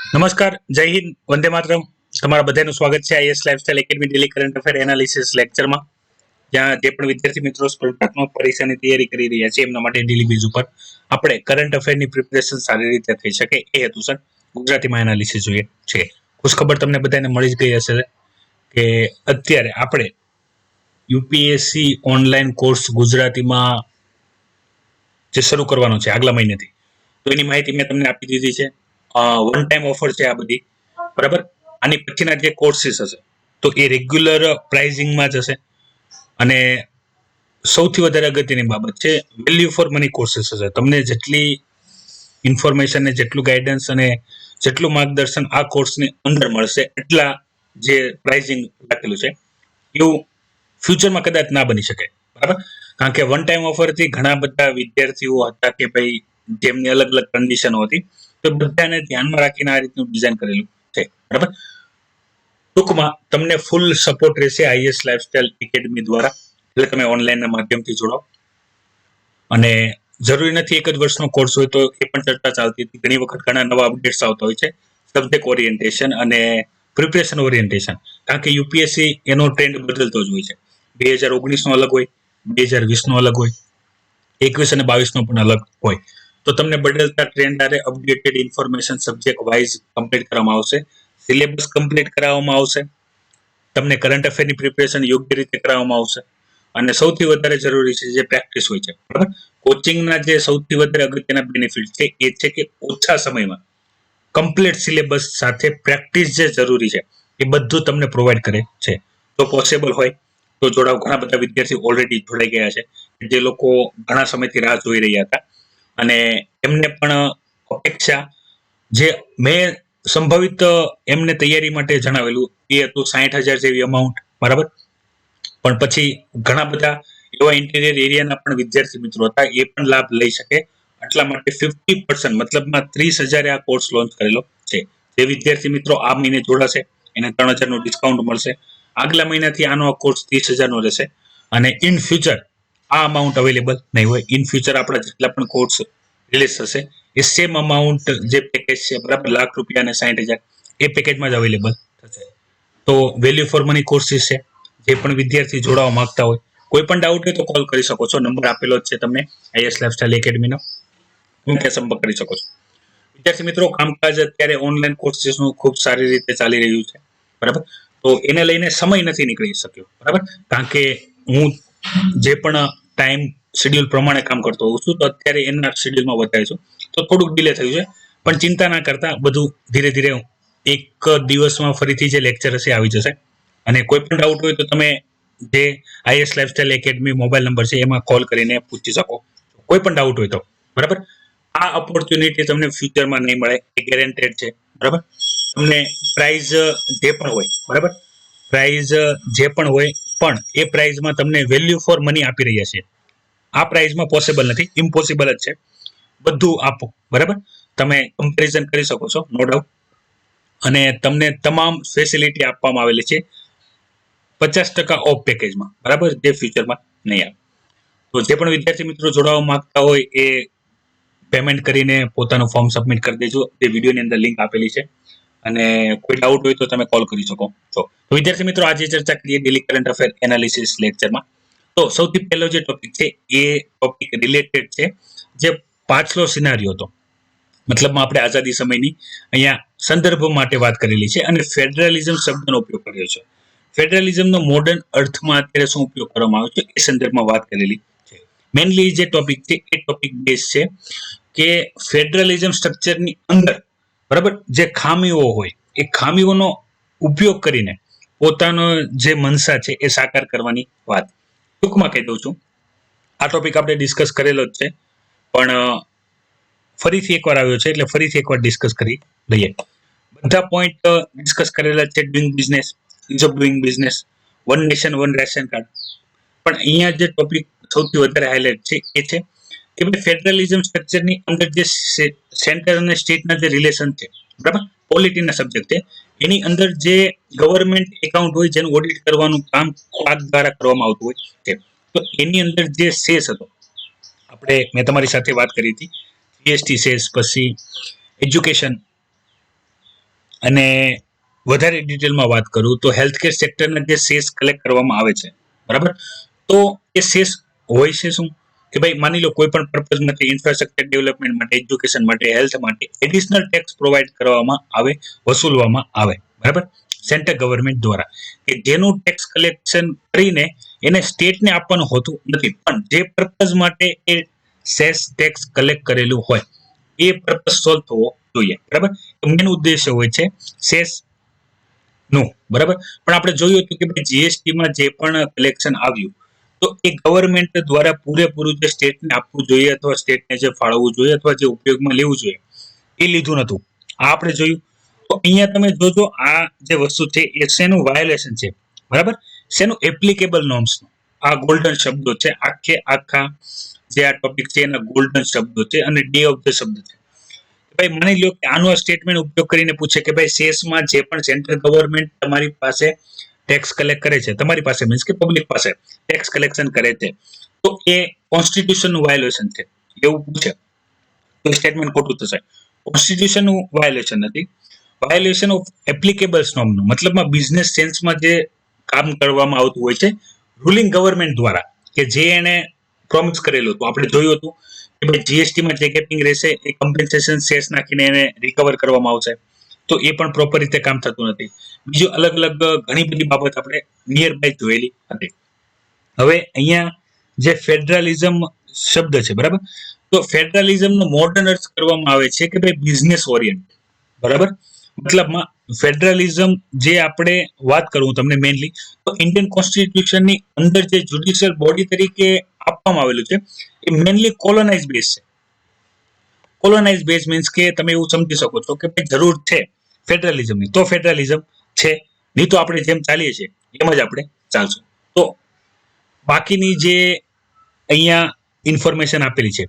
નમસ્કાર, જય હિન્દ, વંદે માતરમ. તમારા બધાનું સ્વાગત છે IS lifestyle academy daily current affair analysis લેક્ચરમાં. જ્યાં જે પણ વિદ્યાર્થી મિત્રો સ્પર્ધાત્મક પરીક્ષાની તૈયારી કરી રહ્યા છે એમના માટે ડેલી બેઝ ઉપર આપણે કરંટ અફેરની પ્રિપેરેશન સારી રીતે થઈ શકે એ હેતુસર ગુજરાતીમાં એનાલિસિસ જોઈએ છે. ખુશખબર તમને બધાને મળી જ ગઈ હશે કે અત્યારે આપણે યુપીએસસી ઓનલાઈન કોર્સ ગુજરાતીમાં જે શરૂ કરવાનો છે આગલા મહિનેથી, તો એની માહિતી મેં તમને આપી દીધી છે. વન ટાઈમ ઓફર છે આ બધી, બરાબર. આની પછીના જે કોર્સીસ હશે તો એ રેગ્યુલર પ્રાઇઝિંગમાં જ હશે. અને સૌથી વધારે અગત્યની બાબત છે વેલ્યુ ફોર મની કોર્સીસ હશે. તમને જેટલી ઇન્ફોર્મેશન ને જેટલું ગાઈડન્સ અને જેટલું માર્ગદર્શન આ કોર્સની અંદર મળશે એટલા જે પ્રાઇઝિંગ રાખેલું છે એવું ફ્યુચરમાં કદાચ ના બની શકે, બરાબર. કારણ કે વન ટાઈમ ઓફરથી ઘણા બધા વિદ્યાર્થીઓ હતા કે ભાઈ જેમની અલગ અલગ કન્ડિશનો હતી, તો બધાને ધ્યાનમાં રાખીને આ રીતનું ડિઝાઇન કરેલું છે, બરાબર. ટૂંકમાં તમને ફૂલ સપોર્ટ રહેશે આઈએસ લાઇફસ્ટાઇલ એકેડમી દ્વારા, એટલે તમે ઓનલાઈનના માધ્યમથી જોડાઓ. અને જરૂરી નથી એક જ વર્ષનો કોર્સ હોય, તો એ પણ ચર્ચા ચાલતી હતી. ઘણી વખત ઘણા નવા અપડેટ્સ આવતા હોય છે સબ્જેક્ટ ઓરિએન્ટેશન અને પ્રિપરેશન ઓરિએન્ટેશન, કારણ કે યુપીએસસી એનો ટ્રેન્ડ બદલતો જ હોય છે. 2019નો અલગ હોય, 2020નો અલગ હોય, 21 અને 22નો પણ અલગ હોય. તો તમને બદલતા ટ્રેન્ડ આરે updated information subject wise complete કરવામાં આવશે, સિલેબસ કમ્પ્લીટ કરાવવામાં આવશે, તમને કરંટ અફેરની પ્રિપેરેશન યોગ્ય રીતે કરાવવામાં આવશે. અને સૌથી વધારે જરૂરી છે જે પ્રેક્ટિસ હોય છે, બરાબર. કોચિંગના જે સૌથી વધારે અગત્યના બેનિફિટ છે એ છે કે ઓછા સમયમાં કમ્પ્લીટ સિલેબસ સાથે પ્રેક્ટિસ જે જરૂરી છે એ બધું તમને પ્રોવાઈડ કરે છે. તો પોસિબલ હોય તો જોડાવ. ઘણા બધા વિદ્યાર્થીઓ ઓલરેડી જોડાઈ ગયા છે, જે લોકો ઘણા સમયથી રાહ જોઈ રહ્યા હતા, અને એમને પણ અપેક્ષા જે મેં સંભવિત એમને તૈયારી માટે જણાવેલું એ હતું 60,000 જેવી અમાઉન્ટ, બરાબર. પણ પછી ઘણા બધા એવા ઇન્ટિરિયર એરિયાના પણ વિદ્યાર્થી મિત્રો હતા, એ પણ લાભ લઈ શકે. એટલા માટે 50% મતલબમાં 30,000 આ કોર્સ લોન્ચ કરેલો છે. જે વિદ્યાર્થી મિત્રો આ મહિને જોડાશે એને 3,000 નું ડિસ્કાઉન્ટ મળશે. આગલા મહિનાથી આનો કોર્સ 30,000 નો રહેશે. અને ઇન ફ્યુચર આ અમાઉન્ટ અવેલેબલ નહીં હોય. ઇન ફ્યુચર આપણા જેટલા પણ કોર્સ રિલીઝ થશે એ સેમ અમાઉન્ટ જે પેકેજ છે, બરાબર, ₹1,00,000 અને 60,000 એ પેકેજમાં જ અવેલેબલ થશે. તો વેલ્યુ ફોર મની કોર્સીસ છે. જે પણ વિદ્યાર્થી જોડાવા માંગતા હોય, કોઈ પણ ડાઉટ હોય તો કોલ કરી શકો છો. નંબર આપેલો જ છે તમને આઈએસ લાઇફસ્ટાઇલ એકેડમીનો, હું સંપર્ક કરી શકો છો. વિદ્યાર્થી મિત્રો, કામકાજ અત્યારે ઓનલાઈન કોર્સીસનું ખૂબ સારી રીતે ચાલી રહ્યું છે, બરાબર. તો એને લઈને સમય નથી નીકળી શક્યો, બરાબર. કારણ કે હું જે પણ ટાઈમ શેડ્યુલ પ્રમાણે કામ કરતો હોઉં છું, તો અત્યારે એના શેડ્યુલમાં વધારે છું, તો થોડુંક ડિલે થયું છે. પણ ચિંતા ના કરતા, બધું ધીરે ધીરે એક દિવસમાં ફરીથી જે લેક્ચર હશે આવી જશે. અને કોઈ પણ ડાઉટ હોય તો તમે જે IS lifestyle academy mobile number છે એમાં કોલ કરીને પૂછી શકો, કોઈ પણ ડાઉટ હોય તો, બરાબર. આ ઓપોર્ચ્યુનિટી તમને ફ્યુચરમાં નહીં મળે, એ ગેરેન્ટેડ છે, બરાબર. તમને પ્રાઇઝ જે પણ હોય, બરાબર, પ્રાઇઝ જે પણ હોય, પણ એ પ્રાઇઝમાં તમને વેલ્યુ ફોર મની આપી રહ્યા છે. આ પ્રાઇઝમાં પોસિબલ નથી, ઇમ્પોસિબલ જ છે. બધું આપો, બરાબર. તમે કમ્પેરિઝન કરી શકો છો, નો ડાઉટ. અને તમને તમામ ફેસિલિટી આપવામાં આવેલી છે 50% ઓફ પેકેજમાં, બરાબર, જે ફ્યુચરમાં નહીં આવે. તો જે પણ વિદ્યાર્થી મિત્રો જોડાવા માંગતા હોય એ પેમેન્ટ કરીને પોતાનું ફોર્મ સબમિટ કરી દેજો. તે વિડીયોની અંદર લિંક આપેલી છે. અને કોઈ ડાઉટ હોય તો તમે કોલ કરી શકો છો. તો વિદ્યાર્થી મિત્રો, આજે ચર્ચા કરીએ ડેલી કરંટ અફેર એનાલિસિસ લેક્ચરમાં. તો સૌથી પહેલો જે ટોપિક છે એ ટોપિક રિલેટેડ છે જે પાછલો સિનારીઓ હતો, મતલબમાં આપણે આઝાદી સમયની અહીંયા સંદર્ભ માટે વાત કરેલી છે અને ફેડરલિઝમ શબ્દનો ઉપયોગ કર્યો છે. ફેડરલિઝમનો મોડર્ન અર્થમાં અત્યારે શું ઉપયોગ કરવામાં આવે છે એ સંદર્ભમાં વાત કરેલી છે. મેઇનલી જે ટોપિક છે એ ટોપિક બેઝ છે કે ફેડરલિઝમ સ્ટ્રક્ચરની અંદર, બરાબર, જે ખામીઓ હોય એ ખામીઓનો ઉપયોગ કરીને પોતાનો જે મનસા છે એ સાકાર કરવાની વાત. ટૂંકમાં કહી દઉં છું, આ ટોપિક આપણે ડિસ્કસ કરેલો જ છે, પણ ફરીથી એકવાર આવ્યો છે એટલે ફરીથી એકવાર ડિસ્કસ કરી લઈએ. બધા પોઈન્ટ ડિસ્કસ કરેલા છે. Doing business, ease of doing business, one nation one ration card. પણ અહીંયા જે ટોપિક સૌથી વધારે હાઇલાઇટ છે એ છે કે ભાઈ ફેડરલિઝમ સ્ટ્રક્ચરની અંદર જે સેન્ટર અને સ્ટેટના જે રિલેશન છે, બરાબર, પોલિટીના સબ્જેક્ટ છે, એની અંદર જે ગવર્મેન્ટ એકાઉન્ટ હોય જેનું ઓડિટ કરવાનું કામ કોર્ટ દ્વારા કરવામાં આવતું હોય છે, તો એની અંદર જે શેષ હતો, મેં તમારી સાથે વાત કરી હતી જીએસટી શેષ, પછી એજ્યુકેશન અને વધારે ડિટેલમાં વાત કરું તો હેલ્થકેર સેક્ટરના જે સેસ કલેક્ટ કરવામાં આવે છે, બરાબર, તો એ સેસ હોય છે શું કે ભાઈ માની લો કોઈ પણ પર્પઝ માટે, ઇન્ફ્રાસ્ટ્રક્ચર ડેવલપમેન્ટ માટે, એજ્યુકેશન માટે, હેલ્થ માટે એડિશનલ ટેક્સ પ્રોવાઈડ કરવામાં આવે, વસૂલવામાં આવે, બરાબર, સેન્ટ્રલ ગવર્મેન્ટ દ્વારા, કે જેનું ટેક્સ કલેક્શન કરીને એને સ્ટેટને આપવાનું હોતું નથી, પણ જે પર્પઝ માટે એ સેસ ટેક્સ કલેક્ટ કરેલું હોય એ પર્પઝ સોલ્વ થવો જોઈએ, બરાબર. મેન ઉદ્દેશ્ય હોય છે સેસ નું, બરાબર. પણ આપણે જોયું હતું કે જીએસટીમાં જે પણ કલેક્શન આવ્યું તો એ ગવર્મેન્ટ દ્વારા પૂરેપૂરું જે સ્ટેટને આપવું જોઈએ અથવા સ્ટેટને જે ફાળવવું જોઈએ અથવા જે ઉપયોગમાં લેવું જોઈએ એ લીધું નતું. આ આપણે જોયું. તો અહીંયા તમે જોજો આ જે વસ્તુ છે એ શેનું વાયોલેશન છે, બરાબર, શેનું એપ્લિકેબલ નોર્મ્સનું. આ ગોલ્ડન શબ્દો છે, આખા જે આ ટોપિક છે એના ગોલ્ડન શબ્દો છે અને ડે ઓફ ધ શબ્દ છે. ભાઈ માની લો કે આનો સ્ટેટમેન્ટ ઉપયોગ કરીને પૂછે કે ભાઈ સેસમાં જે પણ સેન્ટ્રલ ગવર્મેન્ટ તમારી પાસે ટેક્સ કલેક્ટ કરે છે, તમારી પાસે મીન્સ કે પબ્લિક પાસે ટેક્સ કલેક્શન કરે છે, તો એ કોન્સ્ટિટ્યુશનનું વાયોલેશન છે એવું પૂછે તો સ્ટેટમેન્ટ ખોટું થશે. કોન્સ્ટિટ્યુશનનું વાયોલેશન નથી, વાયોલેશન ઓફ એપ્લિકેબલ્સ નોર્મનું, મતલબમાં બિઝનેસ સેન્સમાં જે કામ કરવામાં આવતું હોય છે રૂલિંગ ગવર્મેન્ટ દ્વારા, કે જે એને પ્રોમિસ કરેલું હતું. આપણે જોયું હતું કે ભાઈ જીએસટીમાં જે કેપિંગ રહેશે એ કમ્પેન્સેશન સેસ નાખીને એને રિકવર કરવામાં આવશે, તો એ પણ પ્રોપર રીતે કામ થતું નથી. બીજું અલગ અલગ ઘણી બધી બાબત આપણે નિયર બાય જોયેલી હતી. હવે અહીંયા જે ફેડરલિઝમ શબ્દ છે, બરાબર, તો ફેડરલિઝમનો મોડર્ન અર્થ કરવામાં આવે છે કે ભાઈ બિઝનેસ ઓરિયન્ટ, બરાબર. મતલબમાં ફેડરલિઝમ જે આપણે વાત કરું તમને મેઇનલી તો ઇન્ડિયન કોન્સ્ટિટ્યુશનની અંદર જે જ્યુડિશિયલ બોડી તરીકે આપવામાં આવેલું છે એ મેઇનલી કોલોનાઇઝ બેઝ છે. કોલોનાઇઝ બેઝ મીન્સ કે તમે એવું સમજી શકો છો કે ભાઈ જરૂર છે ફેડરલિઝમની તો ફેડરલિઝમ છે, નહીં તો આપણે જેમ ચાલીએ છીએ એમ જ આપણે ચાલશું. તો બાકીની જે અહીંયા ઇન્ફોર્મેશન આપેલી છે,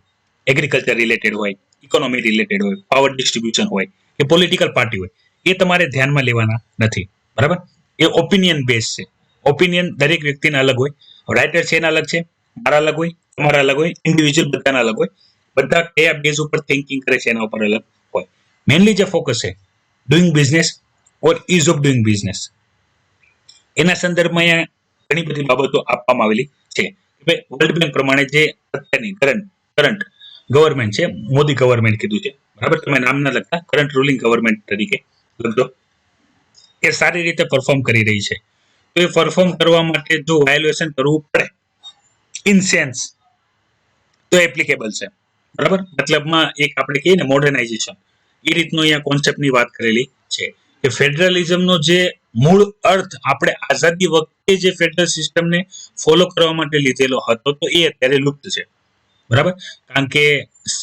એગ્રીકલ્ચર રિલેટેડ હોય, ઇકોનોમી રિલેટેડ હોય, પાવર ડિસ્ટ્રીબ્યુશન હોય કે પોલિટિકલ પાર્ટી હોય, એ તમારે ધ્યાનમાં લેવાના નથી, બરાબર. એ ઓપિનિયન બેઝ છે. ઓપિનિયન દરેક વ્યક્તિના અલગ હોય, રાઇટર છે એના અલગ છે, મારા અલગ હોય, તમારા અલગ હોય, ઇન્ડિવિજ્યુઅલ બધાના અલગ હોય, બધા કયા બેઝ ઉપર થિંકિંગ કરે છે એના ઉપર અલગ હોય. મેનલી જે ફોકસ છે doing business or ease of doing business, એના સંદર્ભમાં અહીંયા ઘણી બધી બાબતો આપવામાં આવેલી છે. વર્લ્ડ બેંક પ્રમાણે જે અત્યારની કરંટ ગવર્મેન્ટ છે, મોદી ગવર્મેન્ટ કીધું છે, બરાબર, તમે નામ ના લખતા, કરંટ રૂલિંગ ગવર્મેન્ટ તરીકે લખજો, એ સારી રીતે પરફોર્મ કરી રહી છે. તો એ પરફોર્મ કરવા માટે જો વાયોલેશન કરવું પડે ઇન સેન્સ તો એપ્લિકેબલ છે, બરાબર. મતલબમાં એક આપણે કહીએ ને મોડર્નાઇઝેશન, એ રીતનો અહીંયા કોન્સેપ્ટની વાત કરેલી છે કે ફેડરલિઝમનો જે મૂળ અર્થ આપણે આઝાદી વખતે જે ફેડરલ સિસ્ટમને ફોલો કરવા માટે લીધેલો હતો તો એ અત્યારે લુપ્ત છે, બરાબર. કારણ કે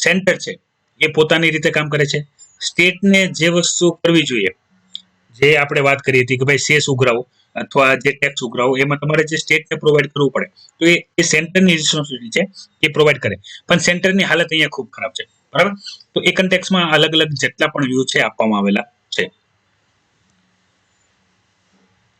સેન્ટર છે એ પોતાની રીતે કામ કરે છે, સ્ટેટને જે વસ્તુ કરવી જોઈએ, જે આપણે વાત કરી હતી કે ભાઈ સેસ ઉઘરાવો અથવા જે ટેક્સ ઉઘરાવો, એમાં તમારે જે સ્ટેટને પ્રોવાઈડ કરવું પડે તો એ સેન્ટરની રિસ્પોન્સિબિલિટી છે એ પ્રોવાઈડ કરે, પણ સેન્ટરની હાલત અહીંયા ખૂબ ખરાબ છે, બરાબર. તો એ કન્ટેક્સમાં અલગ અલગ જેટલા પણ વ્યૂ છે આપવામાં આવેલા છે.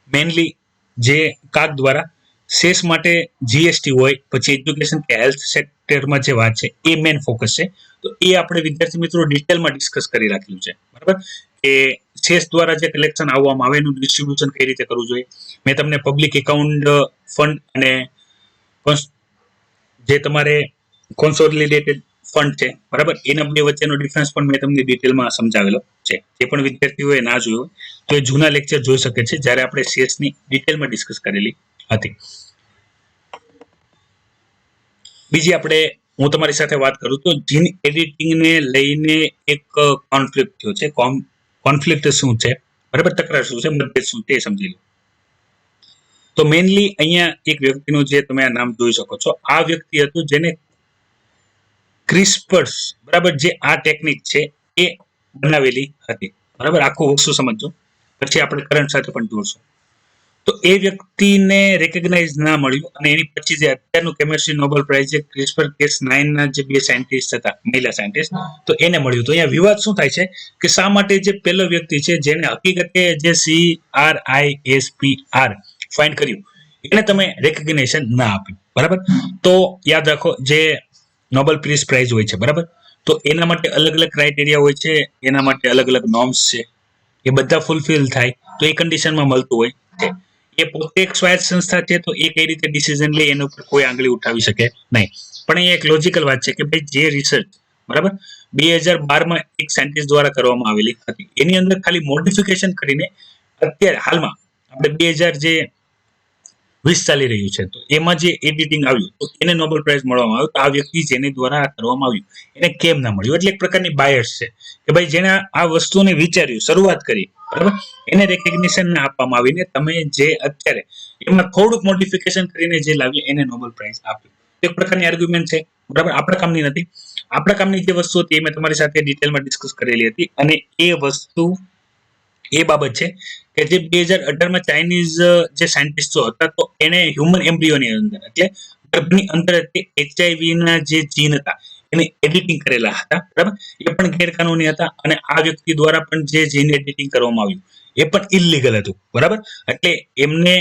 મેઇનલી જે કાગ દ્વારા સેસ માટે જીએસટી હોય, પછી એજ્યુકેશન કે હેલ્થ સેક્ટરમાં જે વાત છે એ મેઇન ફોકસ છે. તો એ આપણે વિદ્યાર્થી મિત્રો ડિટેલમાં ડિસ્કસ કરી રાખેલું છે, બરાબર, કે સેસ દ્વારા જે કલેક્શન આવવામાં આવે એનું ડિસ્ટ્રીબ્યુશન કઈ રીતે કરવું જોઈએ. મેં તમને પબ્લિક એકાઉન્ટ ફંડ અને જે તમારે કોન્સોલિડેટેડ ફંડ છે, બરાબર, એના બે વચ્ચેનો ડિફરન્સ પણ મેં તમને ડિટેલમાં સમજાવેલો છે. જે પણ વિદ્યાર્થીઓએ ના જોયું તો એ જૂના લેક્ચર જોઈ શકે છે જ્યારે આપણે સેસની ડિટેલમાં ડિસ્કસ કરેલી હતી. બીજી આપણે હું તમારી સાથે વાત કરું તો જીન એડિટિંગને લઈને એક કોન્ફ્લિક્ટ થયો છે. કોન્ફ્લિક્ટ શું છે, બરાબર, તકરાર શું છે, મતભેદ શું છે એ સમજી લો. તો મેઇનલી અહીંયા એક વ્યક્તિનું જે તમે આ નામ જોઈ શકો છો, આ વ્યક્તિ હતું જેને ક્રિસ્પર્સ, બરાબર, જે આ ટેકનિક છે એ બનાવેલી હતી, બરાબર. આખું વસ્તુ સમજો પછી આપણે કરંટ સાથે પણ જોડશું. તો એ વ્યક્તિને રેકગ્નાઇઝ ના મળ્યું અને એની પછી જે અત્યારનું કેમિસ્ટ્રી નોબેલ પ્રાઇઝ છે ક્રિસ્પર કેસ 9 ના જે બે સાયન્ટિસ્ટ હતા, મહિલા સાયન્ટિસ્ટ, તો એને મળ્યું. તો અહીંયા વિવાદ શું થાય છે કે શા માટે જે પહેલો વ્યક્તિ છે જેને હકીકતે જે CRISPR ફાઇન્ડ કર્યું એને તમે રેકગ્નેશન ના આપ્યું, બરાબર. તો યાદ રાખો જે નોબેલ પીસ પ્રાઇઝ હોય છે, બરાબર, તો એના માટે અલગ અલગ ક્રાઇટેરિયા હોય છે, એના માટે અલગ અલગ નોર્મ્સ છે, એ બધા ફૂલફિલ થાય તો એ કન્ડિશનમાં મળતું હોય છે. એ પોતે એક સ્વાયત્ત સંસ્થા છે તો એ કઈ રીતે ડિસિઝન લે એના ઉપર કોઈ આંગળી ઉઠાવી શકે નહીં. પણ એ એક લોજિકલ વાત છે કે ભાઈ જે રિસર્ચ બરાબર 2012માં એક સાયન્ટિસ્ટ દ્વારા કરવામાં આવેલી હતી એની અંદર ખાલી મોડિફિકેશન કરીને અત્યારે હાલમાં આપણે 2020 ચાલી રહ્યું છે તો એમાં જે એડિટિંગ આવ્યું તો એને નોબેલ પ્રાઇઝ મળવામાં આવ્યો. તો આ વ્યક્તિ જેની દ્વારા આ કરવામાં આવ્યું એને કેમ ના મળ્યું, એટલે એક પ્રકારની બાયસ છે કે ભાઈ જેને આ વસ્તુને વિચાર્યું, શરૂઆત કરી બરાબર, એને રેકગ્નિશન ના આપવામાં આવીને તમે જે અત્યારે એમાં થોડુંક મોડિફિકેશન કરીને જે લાવ્યું એને નોબેલ પ્રાઇઝ આપ્યું. એક પ્રકારની આર્ગ્યુમેન્ટ છે બરાબર, આપણા કામની નથી. આપણા કામની જે વસ્તુ હતી એ મેં તમારી સાથે ડિટેલમાં ડિસ્કસ કરેલી હતી અને એ વસ્તુ એ બાબત છે કે જે 2018માં ચાઇનીઝ જે સાયન્ટિસ્ટો હતા તો એને હ્યુમન એમ્બ્રિયોની અંદર એટલે ગર્ભની અંદર HIV ના જે જીન હતા એને એડિટિંગ કરેલા હતા બરાબર, એ પણ ગેરકાનૂની હતા અને આ વ્યક્તિ દ્વારા પણ જે જીન એડિટિંગ કરવામાં આવ્યું એ પણ ઇલીગલ હતું બરાબર, એટલે એમને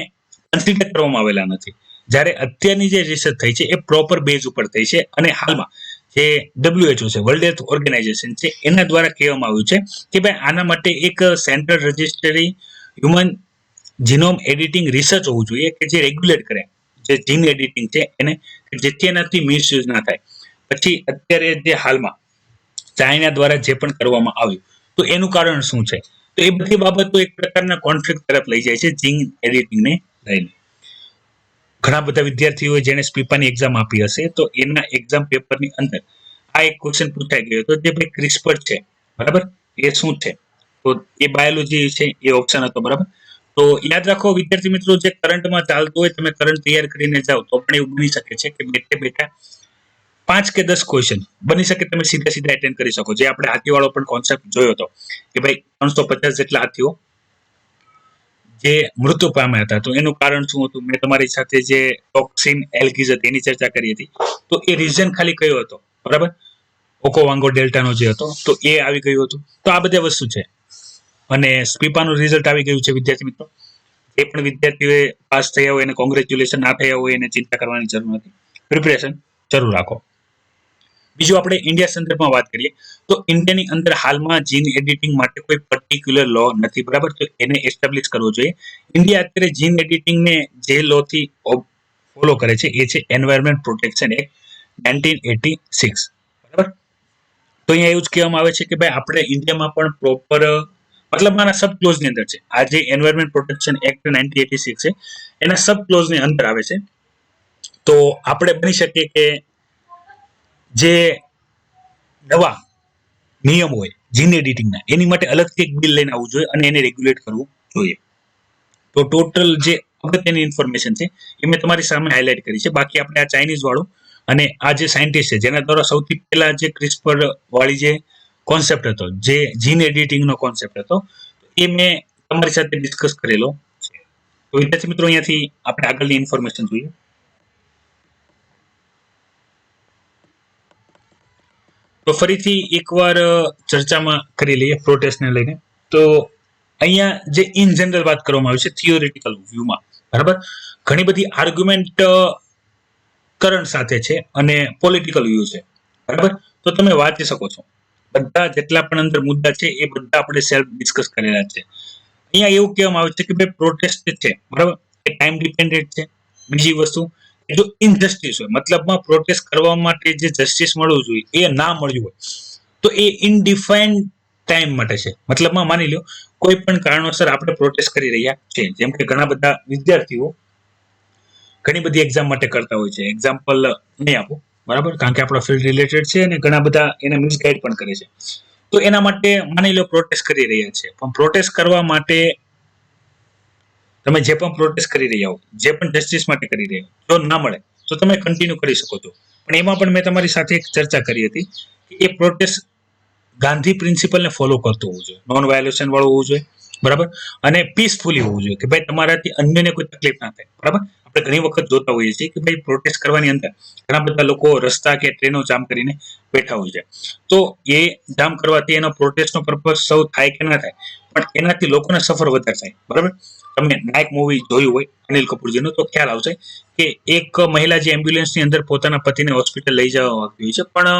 કન્સિડર કરવામાં આવેલા નથી. જ્યારે અત્યારની જે રિસર્ચ થઈ છે એ પ્રોપર બેઝ ઉપર થઈ છે અને હાલમાં જે WHO છે, વર્લ્ડ હેલ્થ ઓર્ગેનાઇઝેશન છે, એના દ્વારા કહેવામાં આવ્યું છે કે ભાઈ આના માટે એક central registry human genome editing research હોવું જોઈએ કે જે રેગ્યુલેટ કરે જે જીન એડિટિંગ છે એને, જેથી એનાથી મિસયુઝ ના થાય. પછી અત્યારે જે હાલમાં ચાઇના દ્વારા જે પણ કરવામાં આવ્યું તો એનું કારણ શું છે, તો એ બધી બાબતો એક પ્રકારના કોન્ફ્લિક્ટ તરફ લઈ જાય છે જીન એડિટિંગને લઈને. ઘણા બધા વિદ્યાર્થીઓએ જેને સ્પીપાની એક્ઝામ આપી હશે તો એના એક્ઝામ પેપરની અંદર આ એક ક્વેશ્ચન પૂછાઈ ગયો હતો જે ભાઈ ક્રિસ્પર છે બરાબર એ શું છે, તો એ બાયોલોજી છે એ ઓપ્શન હતો બરાબર. તો યાદ રાખો વિદ્યાર્થી મિત્રો, જે કરંટમાં ચાલતું હોય તમે કરંટ તૈયાર કરીને જાઓ તો પણ એવું બની શકે છે કે બેઠા 5 કે 10 ક્વેશ્ચન બની શકે તમે સીધા એટેન્ડ કરી શકો. જે આપણે હાથીવાળો પણ કોન્સેપ્ટ જોયો હતો કે ભાઈ 350 જેટલા હાથીઓ જે મૃત્યુ પામ્યા હતા તો એનું કારણ શું હતું, મેં તમારી સાથે જે ટોક્સિન એલ્ગીઝ હતી એની ચર્ચા કરી હતી. તો એ રીઝન ખાલી કયો હતો બરાબર, ઓકોવાંગો ડેલ્ટાનો જે હતો તો એ આવી ગયું હતું. તો આ બધી વસ્તુ છે અને સ્પીપાનું રિઝલ્ટ આવી ગયું છે વિદ્યાર્થી મિત્રો. જે પણ વિદ્યાર્થીઓએ પાસ થયા હોય એને કોંગ્રેચ્યુલેશન, ના થયા હોય એને ચિંતા કરવાની જરૂર નથી, પ્રિપેરેશન જરૂર રાખો. બીજું આપણે ઇન્ડિયા સંદર્ભમાં વાત કરીએ તો ઇન્ડિયાની અંદર હાલમાં જીન એડિટિંગ માટે કોઈ પર્ટિક્યુલર લો નથી બરાબર, તો એને એસ્ટાબ્લિશ કરવો જોઈએ. ઇન્ડિયા અત્યારે જીન એડિટિંગને જે લો થી ફોલો કરે છે એ છે એન્વાયરમેન્ટ પ્રોટેક્શન એક્ટ 1986 બરાબર. તો અહીંયા એવું જ કહેવામાં આવે છે કે ભાઈ આપણે ઇન્ડિયામાં પણ પ્રોપર મતલબ મારા સબ ક્લોઝની અંદર છે આ જે એન્વાયરમેન્ટ પ્રોટેક્શન એક્ટ 1986 છે એના સબ ક્લોઝની અંદર આવે છે. તો આપણે બની શકીએ કે જે નવા નિયમ હોય જીન એડિટિંગના એની માટે અલગથી એક બિલ લઈને આવવું જોઈએ અને એને રેગ્યુલેટ કરવું જોઈએ. તો ટોટલ જે અગત્યની ઇન્ફોર્મેશન છે એ મેં તમારી સામે હાઇલાઇટ કરી છે. બાકી આપણે આ ચાઇનીઝ વાળું અને આ જે સાયન્ટિસ્ટ છે જેના દ્વારા સૌથી પહેલા જે ક્રિસ્પર વાળી જે કોન્સેપ્ટ હતો, જે જીન એડિટિંગનો કોન્સેપ્ટ હતો, એ મેં તમારી સાથે ડિસ્કસ કરેલો છે. તો વિદ્યાર્થી મિત્રો અહીંયાથી આપણે આગળની ઇન્ફોર્મેશન જોઈએ. તો ફરીથી એકવાર ચર્ચામાં કરી લઈએ પ્રોટેસ્ટને લઈને. તો અહીંયા જે ઇન જનરલ વાત કરવામાં આવી છે થિયોરિટિકલ વ્યૂમાં બરાબર, ઘણી બધી આર્ગ્યુમેન્ટ કરંટ સાથે છે અને પોલિટિકલ વ્યૂ છે બરાબર. તો તમે વાંચી શકો છો, બધા જેટલા પણ અંદર મુદ્દા છે એ બધા આપણે સેલ્ફ ડિસ્કસ કરેલા છે. અહીંયા એવું કહેવામાં આવે છે કે ભાઈ પ્રોટેસ્ટ છે બરાબર એ ટાઈમ ડિપેન્ડન્ટ છે. બીજી વસ્તુ, જો ઇનજસ્ટિસ હોય મતલબમાં પ્રોટેસ્ટ કરવા માટે જે જસ્ટિસ મળવું જોઈએ એ ના મળ્યું હોય તો એ ઇનડિફાઇન્ડ ટાઈમ માટે છે. મતલબમાં માની લો કોઈ પણ કારણોસર આપણે પ્રોટેસ્ટ કરી રહ્યા છે, જેમ કે ઘણા બધા વિદ્યાર્થીઓ ઘણી બધી એક્ઝામ માટે કરતા હોય છે. એક્ઝામ્પલ નહીં આપું બરાબર, કારણ કે આપણો ફિલ્ડ રિલેટેડ છે અને ઘણા બધા એને મિસગાઈડ પણ કરે છે. તો એના માટે માની લો પ્રોટેસ્ટ કરી રહ્યા છે, પણ પ્રોટેસ્ટ કરવા માટે તમે જે પણ પ્રોટેસ્ટ કરી રહ્યા હો, જે પણ જસ્ટિસ માટે કરી રહ્યા હો, જો ના મળે તો તમે કન્ટિન્યુ કરી શકો છો. પણ એમાં પણ મેં તમારી સાથે એક ચર્ચા કરી હતી કે એ પ્રોટેસ્ટ ગાંધી પ્રિન્સિપલને ફોલો કરતું હોવું જોઈએ, નોન વાયોલેશન વાળું હોવું જોઈએ બરાબર, અને પીસફુલી હોવું જોઈએ કે ભાઈ તમારાથી અન્યને કોઈ તકલીફ ના થાય બરાબર. આપણે ઘણી વખત જોતા હોઈએ છીએ કે ભાઈ પ્રોટેસ્ટ કરવાની અંદર ઘણા બધા લોકો રસ્તા કે ટ્રેનો જામ કરીને બેઠા હોય છે. તો એ જામ કરવાથી એનો પ્રોટેસ્ટનો પર્પઝ સૌ થાય કે ના થાય, પણ એનાથી લોકોને સફર વધારે થાય બરાબર. તમે નાયક મૂવી જોયું હોય અનિલ કપૂરજીનું તો ખ્યાલ આવશે કે એક મહિલા જે એમ્બ્યુલન્સની અંદર પોતાના પતિને હોસ્પિટલ લઈ જવા માંગતી હોય છે, પણ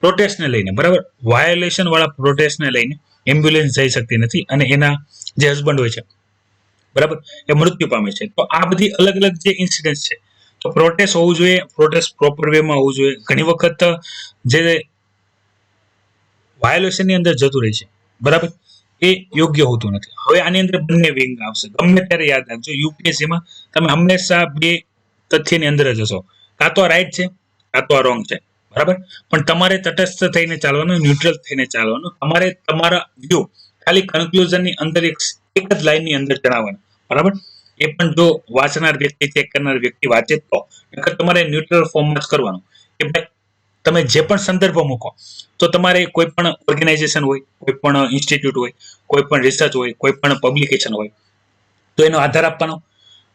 પ્રોટેસ્ટને લઈને બરાબર, વાયોલેશન વાળા પ્રોટેસ્ટને લઈને એમ્બ્યુલન્સ જઈ શકતી નથી અને એના જે હસબન્ડ હોય છે, બરાબર, એ મૃત્યુ પામે છે. તો આ બધી અલગ અલગ જે ઇન્સિડન્ટ છે, તો પ્રોટેસ્ટ હોવું જોઈએ, પ્રોટેસ્ટ પ્રોપર વેમાં હોવું જોઈએ. ઘણી વખત જે વાયોલેશનની અંદર જતું રહે છે, બરાબર, એ યોગ્ય હોતું નથી. હવે આની અંદર બંને વિંગ આવશે. ગમે ત્યારે યાદ રાખજો, યુપીએસસીમાં તમે હંમેશા બે તથ્યની અંદર જ હશો. કાં તો આ રાઈટ છે, કાં તો આ રોંગ છે, બરાબર. પણ તમારે તટસ્થ થઈને ચાલવાનું, ન્યુટ્રલ થઈને ચાલવાનું. તમારે તમારા વ્યૂ ખાલી કન્ક્લુઝનની અંદર એક જ લાઈનની અંદર જણાવવાનું, બરાબર. એ પણ જો વાંચનાર વ્યક્તિ, ચેક કરનાર વ્યક્તિ વાંચે તો તમારે ન્યુટ્રલ ફોર્મમાં જ કરવાનું કે ભાઈ તમે જે પણ સંદર્ભો મૂકો, તો તમારે કોઈ પણ ઓર્ગેનાઇઝેશન હોય, કોઈ પણ ઇન્સ્ટિટ્યૂટ હોય, કોઈ પણ રિસર્ચ હોય, કોઈ પણ પબ્લિકેશન હોય, તો એનો આધાર આપવાનો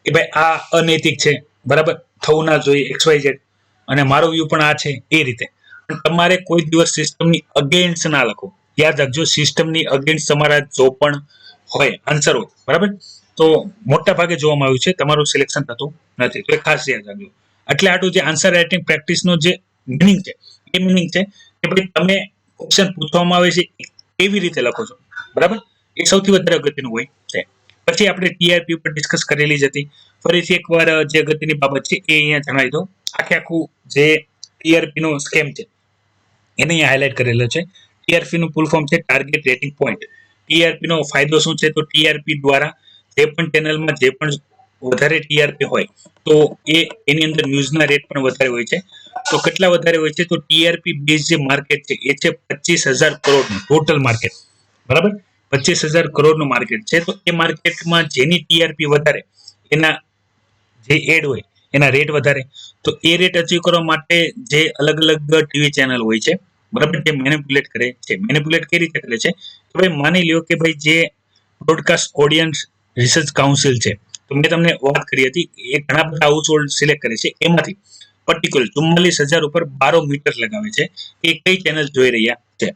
કે ભાઈ આ અનૈતિક છે, બરાબર, થવું ના જોઈએ, XYZ, અને મારો વ્યૂ પણ આ છે, એ રીતે. પણ તમારે કોઈ દિવસ સિસ્ટમની અગેન્સ્ટ ના લખો. યાદ રાખજો, સિસ્ટમની અગેન્સ્ટ તમારા જો પણ હોય આન્સર હોય, બરાબર, તો મોટા ભાગે જોવામાં આવ્યું છે તમારું સિલેક્શન થતું નથી. તો એ ખાસ યાદ રાખજો. એટલે આટલું જે આન્સર રાઇટિંગ પ્રેક્ટિસનો જે મિનિંગ છે, એ મિનિંગ છે કે ભાઈ તમે ક્વેશ્ચન પૂછવામાં આવે છે કેવી રીતે લખો છો, બરાબર, એ સૌથી વધારે અગત્યનું હોય છે. પછી આપણે ટીઆરપી ઉપર ડિસ્કસ કરેલી જ હતી. ફરીથી એકવાર જે અગત્યની બાબત છે એ અહીંયા જણાવી દો. આખું જે ટીઆરપી નો સ્કેમ છે એને અહીંયા હાઇલાઇટ કરેલો છે. ટીઆરપી નું ફૂલ ફોર્મ છે ટાર્ગેટ રેટિંગ પોઈન્ટ. ટીઆરપી નો ફાયદો શું છે? તો ટીઆરપી દ્વારા જે પણ ચેનલમાં જે પણ વધારે ટીઆરપી હોય તો એની અંદર ન્યૂઝના રેટ પણ વધારે હોય છે. તો કેટલા વધારે હોય છે? તો ટીઆરપી બેઝ જે માર્કેટ છે એ છે 25,000 કરોડનું ટોટલ માર્કેટ, બરાબર, 25,000 કરોડનું માર્કેટ છે. તો એ માર્કેટમાં જેની ટીઆરપી વધારે, એના જે એડ હોય એના રેટ વધારે. તો એ રેટ અચીવ કરવા માટે જે અલગ અલગ ટીવી ચેનલ હોય છે, બરાબર, જે મેનિપ્યુલેટ કરે છે. મેનિપ્યુલેટ કઈ રીતે કરે છે? તો ભાઈ માની લ્યો કે ભાઈ જે બ્રોડકાસ્ટ ઓડિયન્સ રિસર્ચ કાઉન્સિલ છે, તો મેં તમને વાત કરી હતી, એ ઘણા બધા હાઉસ હોલ્ડ સિલેક્ટ કરે છે. એમાંથી પર્ટિક્યુલર 44,000 ઉપર બારોમીટર લગાવે છે કે કઈ ચેનલ જોઈ રહ્યા છે.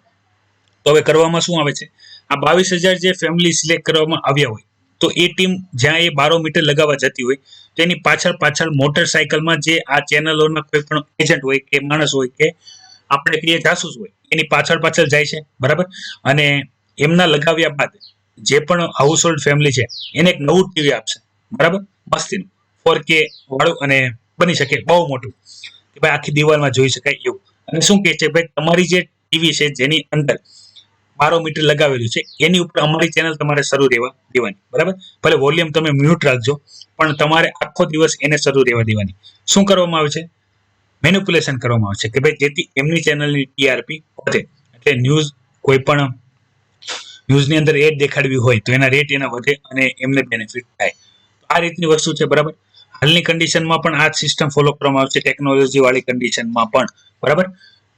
તો હવે કરવામાં શું આવે છે? આ 22,000 જે ફેમિલી સિલેક્ટ કરવામાં આવ્યા હોય, તો એ ટીમ જ્યાં એ બારોમીટર લગાવવા જતી હોય, તો એની પાછળ મોટરસાયકલમાં જે આ ચેનલોના કોઈ પણ એજન્ટ હોય કે માણસ હોય કે આપણે કહીએ જાસૂસ હોય, એની પાછળ જાય છે, બરાબર. અને એમના લગાવ્યા બાદ જે પણ હાઉસ હોલ્ડ ફેમિલી છે એને એક નવું ટીવી આપશે, બરાબર, મસ્તીનું 4K વાળું, અને બની શકે બહુ મોટું કે ભાઈ આખી દિવાલમાં જોઈ શકાય એવું. અને શું કહે છે? ભાઈ તમારી જે ટીવી છે જેની અંદર બારોમીટર લગાવેલું છે એની ઉપર અમારી ચેનલ તમારે શરૂ રહેવા દેવાની, બરાબર. ભલે વોલ્યુમ તમે મ્યુટ રાખજો, પણ તમારે આખો દિવસ એને શરૂ રહેવા દેવાની. શું કરવામાં આવે છે? મેનિપ્યુલેશન કરવામાં આવે છે કે ભાઈ જેથી એમની ચેનલની ટીઆરપી વધે. એટલે કોઈ પણ ન્યૂઝની અંદર એડ દેખાડવી હોય તો એના રેટ એના વધે અને એમને બેનિફિટ થાય. આ રીતની વસ્તુ છે, બરાબર. હાલની કન્ડિશનમાં પણ આ સિસ્ટમ ફોલો કરવામાં આવે છે, ટેકનોલોજી વાળી કન્ડિશનમાં પણ, બરાબર.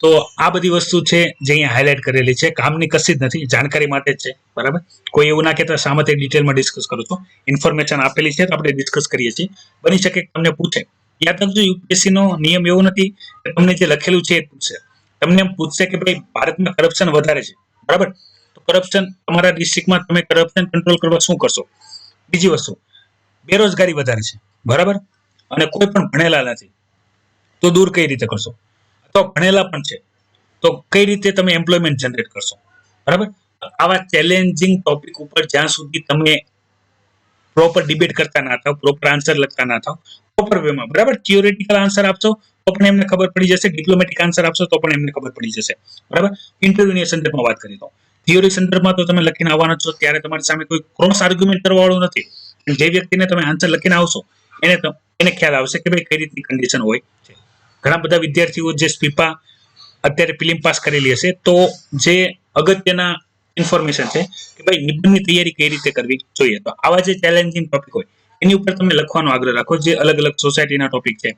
તો આ બધી વસ્તુ છે જે અહીંયા હાઇલાઇટ કરેલી છે. કામની કશી જ નથી, જાણકારી માટે જ છે, બરાબર. કોઈ એવું ના કહેતા શા માટે ડિટેલમાં ડિસ્કસ કરું છું. ઇન્ફોર્મેશન આપેલી છે તો આપણે ડિસ્કસ કરીએ છીએ. બની શકે તમને પૂછે. યાદ રાખજો, યુપીએસસી નો નિયમ એવો નથી કે તમને જે લખેલું છે એ પૂછશે. તમને એમ પૂછશે કે ભાઈ ભારતમાં કરપ્શન વધારે છે, બરાબર, તો કરપ્શન તમારા ડિસ્ટ્રિક્ટમાં તમે કરપ્શન કંટ્રોલ કરવા શું કરશો? બીજી વસ્તુ, બેરોજગારી વધારે છે, બરાબર, અને કોઈ પણ ભણેલા નથી, તો દૂર કઈ રીતે કરશો? તો ભણેલા પણ છે, તો કઈ રીતે તમે એમ્પ્લોયમેન્ટ જનરેટ કરશો? બરાબર. આવા ચેલેન્જિંગ ટોપિક ઉપર જ્યાં સુધી તમે પ્રોપર ડિબેટ કરતા ના થાવ, પ્રોપર આન્સર લખતા ના થાવ, પ્રોપર વેમાં, બરાબર, થિયોરેટિકલ આન્સર આપશો તો પણ એમને ખબર પડી જશે, ડિપ્લોમેટિક આન્સર આપશો તો પણ એમને ખબર પડી જશે, બરાબર. ઇન્ટરવ્યુની સંદર્ભમાં વાત કરી તો થિયોરી સંદર્ભમાં તો તમે લખીને આવવાના છો, ત્યારે તમારી સામે કોઈ ક્રોસ આર્ગ્યુમેન્ટ કરવાવાળું નથી. જે વ્યક્તિને તમે આન્સર લખીને આવશો એને ખ્યાલ આવશે કે ભાઈ કઈ રીતની કન્ડિશન હોય છે. ઘણા બધા વિદ્યાર્થીઓ જે સ્પીપા અત્યારે ફિલ્મ પાસ કરેલી હશે, તો જે અગત્યના ઇન્ફોર્મેશન છે કે ભાઈ નિબંધની તૈયારી કઈ રીતે કરવી જોઈએ. તો આવા જે ચેલેન્જિંગ ટોપિક હોય એની ઉપર તમે લખવાનો આગ્રહ રાખો. જે અલગ અલગ સોસાયટીના ટોપિક છે,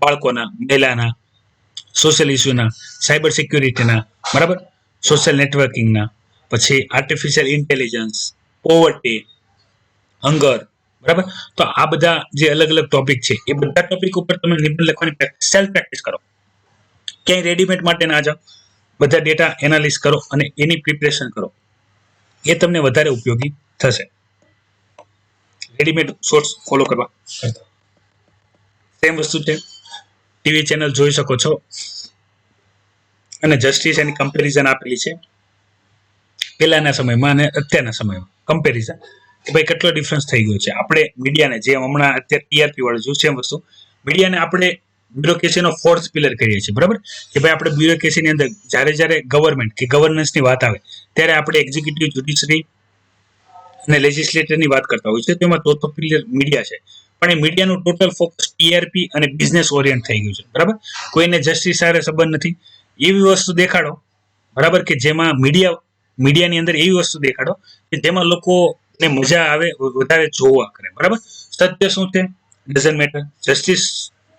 બાળકોના, મહિલાના, સોશિયલ ઇસ્યુના, સાયબર સિક્યુરિટીના, બરાબર, સોશિયલ નેટવર્કિંગના, પછી આર્ટિફિશિયલ ઇન્ટેલિજન્સ, પોવર્ટી, હંગર, બરાબર. તો આ બધા જે અલગ અલગ ટોપિક છે એ બધા ટોપિક ઉપર તમે નિબંધ લખવાની સેલ્ફ પ્રેક્ટિસ કરો. ક્યાંય રેડીમેડ માટે ના જાઓ, બધા ડેટા એનાલિસ કરો અને એની પ્રિપરેશન કરો. એ તમને વધારે ઉપયોગી થશે રેડીમેડ સોર્સ ફોલો કરવા કરતા. સેમ વસ્તુ છે, ટીવી ચેનલ જોઈ શકો છો અને જસ્ટિસ એની કમ્પેરિઝન આપેલી છે. પહેલાના સમયમાં અને અત્યારના સમયમાં કમ્પેરિઝન કે ભાઈ કેટલો ડિફરન્સ થઈ ગયો છે. આપણે મીડિયાને જે હમણાં અત્યારે ટીઆરપી વાળું જોયું સેમ વસ્તુ, મીડિયાને આપણે બ્યુરોક્રેસીનો ફોર્થ પિલર કહીએ છીએ, બરાબર, કે ભાઈ આપણે બ્યુરોક્રેસીની અંદર જ્યારે ગવર્મેન્ટ કે ગવર્નન્સની વાત આવે ત્યારે આપણે એક્ઝિક્યુટિવ, જ્યુડિશરી અને લેજિસ્લેટરની વાત કરતા હોય છે. તેમાં ચોથો પિલર મીડિયા છે. પણ એ મીડિયાનું ટોટલ ફોકસ ટીઆરપી અને બિઝનેસ ઓરિયન્ટ થઈ ગયું છે, બરાબર. કોઈને જસ્ટિસ સાથે સંબંધ નથી. એવી વસ્તુ દેખાડો, બરાબર, કે જેમાં મીડિયાની અંદર એવી વસ્તુ દેખાડો કે જેમાં લોકોને મજા આવે, વધારે જોવા કરે, બરાબર. સત્ય શું છે? Doesn't matter. જસ્ટિસ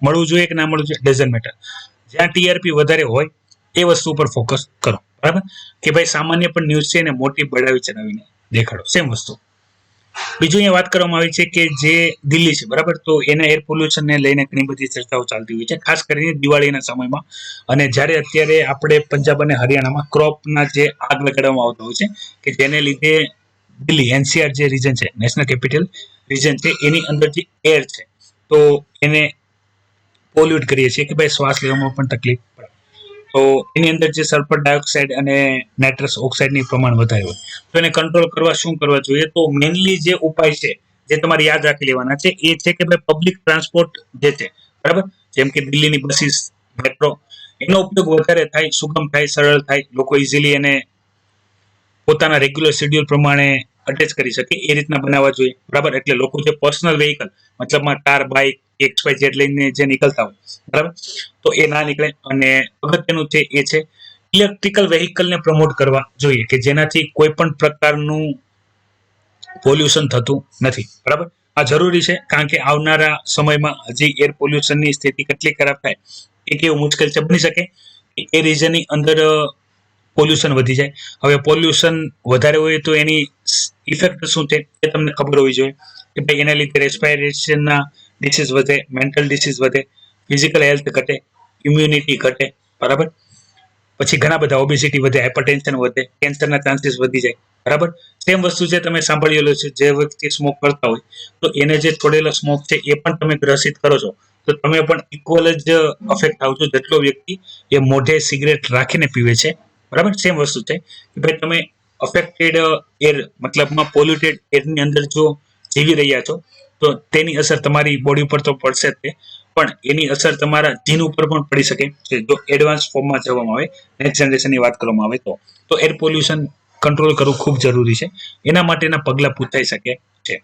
મળવું જોઈએ કે ના મળવું જોઈએ? Doesn't matter. જ્યાં ટીઆરપી વધારે હોય એ વસ્તુ ઉપર ફોકસ કરો, બરાબર, કે ભાઈ સામાન્ય પણ ન્યૂઝ છે ને મોટી બળાવી ચડાવીને દેખાડો, સેમ વસ્તુ. બીજું અહીંયા વાત કરવામાં આવી છે કે જે દિલ્હી છે, બરાબર, તો એના એર પોલ્યુશનને લઈને ઘણી બધી ચર્ચાઓ ચાલતી હોય છે, ખાસ કરીને દિવાળીના સમયમાં. અને જ્યારે અત્યારે આપણે પંજાબ અને હરિયાણામાં ક્રોપના જે આગ લગાડવામાં આવતા હોય છે કે જેને લીધે દિલ્હી એનસીઆર જે રીજન છે, નેશનલ કેપિટલ રીજન છે, એની અંદર જે એર છે તો એને પોલ્યુટ કરીએ છીએ કે ભાઈ શ્વાસ લેવામાં પણ તકલીફ પડે. તો એની અંદર જે સલ્ફર ડાયોક્સાઇડ અને નાઇટ્રસ ઓક્સાઇડની પ્રમાણ વધારે હોય તો એને કંટ્રોલ કરવા શું કરવા જોઈએ? તો મેઇનલી જે ઉપાય છે જે તમારે યાદ રાખી લેવાના છે એ છે કે ભાઈ પબ્લિક ટ્રાન્સપોર્ટ જે છે, બરાબર, જેમ કે દિલ્હીની બસીસ, મેટ્રો, એનો ઉપયોગ વધારે થાય, સુગમ થાય, સરળ થાય, લોકો ઇઝીલી એને પોતાના રેગ્યુલર શેડ્યુલ પ્રમાણે અટેચ કરી શકે એ રીતના બનાવવા જોઈએ, બરાબર. એટલે લોકો જે પર્સનલ વેહિકલ, મતલબમાં કાર, બાઇક, XY જેટ લઈને જે નીકળતા હોય, બરાબર, તો એ ના નીકળે. અને અગત્યનું છે એ છે ઇલેક્ટ્રિકલ વેહિકલને પ્રમોટ કરવા જોઈએ કે જેનાથી કોઈ પણ પ્રકારનું પોલ્યુશન થતું નથી, બરાબર. આ જરૂરી છે કારણ કે આવનારા સમયમાં હજી એર પોલ્યુશનની સ્થિતિ કેટલી ખરાબ થાય એ કેવું મુશ્કેલ છે. બની શકે એ રીઝનની અંદર પોલ્યુશન વધી જાય. હવે પોલ્યુશન વધારે હોય તો એની ઇફેક્ટ શું છે એ તમને ખબર હોવી જોઈએ કે ભાઈ એના લીધે રેસ્પિરેશનના ડિસીઝ વધે, મેન્ટલ ડિસીઝ વધે, ફિઝિકલ હેલ્થ ઘટે, ઇમ્યુનિટી ઘટે, બરાબર. પછી ઘણા બધા ઓબેસિટી વધે, હાઇપરટેન્શન વધે, કેન્સરના ચાન્સીસ વધી જાય, બરાબર. સેમ વસ્તુ છે તમે સાંભળેલો છે, જે વ્યક્તિ સ્મોક કરતા હોય તો એને જે છોડેલો સ્મોક છે એ પણ તમે ગ્રસિત કરો છો તો તમે પણ ઇક્વલ જ અફેક્ટ થાવ છો જેટલો વ્યક્તિ એ મોઢે સિગરેટ રાખીને પીવે છે, બરાબર. સેમ વસ્તુ છે કે ભાઈ તમે અફેક્ટેડ એર, મતલબમાં પોલ્યુટેડ એરની અંદર જો જીવી રહ્યા છો તો તેની અસર તમારી બોડી ઉપર તો પડશે જ, પણ એની અસર તમારા જીન ઉપર પણ પડી શકે છે જો એડવાન્સ ફોર્મમાં જવામાં આવે, નેક્સ્ટ જનરેશનની વાત કરવામાં આવે તો એર પોલ્યુશન કંટ્રોલ કરવું ખૂબ જરૂરી છે. એના માટેના પગલાં પૂછાઈ શકે છે.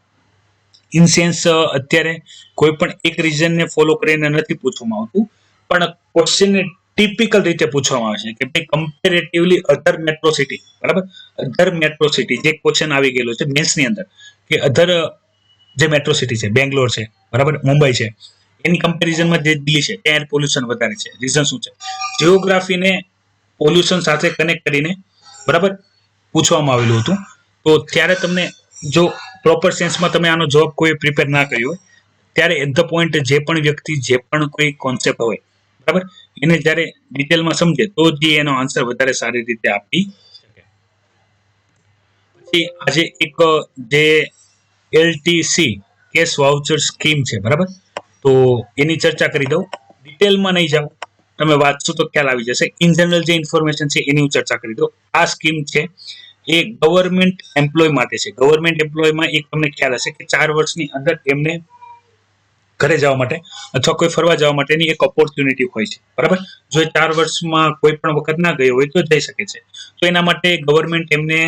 ઇન સેન્સ અત્યારે કોઈ પણ એક રીઝનને ફોલો કરીને નથી પૂછવામાં આવતું, પણ ક્વેશ્ચનને ટિપિકલ રીતે પૂછવામાં આવે છે કે ભાઈ કમ્પેરેટિવલી અધર મેટ્રો સિટી, બરાબર, અધર મેટ્રો સિટી જે ક્વેશ્ચન આવી ગયેલો છે મેન્સની અંદર કે અધર જે મેટ્રો સિટી છે, બેંગ્લોર છે, બરાબર, મુંબઈ છે, એની કમ્પેરિઝનમાં જે દિલ્હી છે ત્યાં એર પોલ્યુશન વધારે છે. રીઝન શું છે? જીઓગ્રાફીને પોલ્યુશન સાથે કનેક્ટ કરીને, બરાબર, પૂછવામાં આવેલું હતું. તો ત્યારે તમને જો પ્રોપર સેન્સમાં તમે આનો જવાબ કોઈ પ્રિપેર ના કર્યો હોય ત્યારે એટ ધ પોઈન્ટ જે પણ વ્યક્તિ જે પણ કોઈ કોન્સેપ્ટ હોય, બરાબર, એને જ્યારે ડિટેલમાં સમજે તો જ એનો આન્સર વધારે સારી રીતે આપી શકે. પછી આજે એક જે એલટીસી કેશ વાઉચર સ્કીમ છે, બરાબર, તો એની ચર્ચા કરી દઉં. ડિટેલમાં નહીં જાઉં, તમે વાંચશો તો ખ્યાલ આવી જશે. ઇન જનરલ જે ઇન્ફોર્મેશન છે એની હું ચર્ચા કરી દઉં. આ સ્કીમ છે એ ગવર્મેન્ટ એમ્પ્લોય માટે છે. ગવર્મેન્ટ એમ્પ્લોયમાં એક તમને ખ્યાલ હશે કે 4 વર્ષની અંદર એમને ઘરે જવા માટે અથવા કોઈ ફરવા જવા માટેની એક ઓપોર્ચ્યુનિટી હોય છે, બરાબર. જો એ 4 વર્ષમાં કોઈ પણ વખત ના ગયો હોય તો જઈ શકે છે. તો એના માટે ગવર્મેન્ટ એમને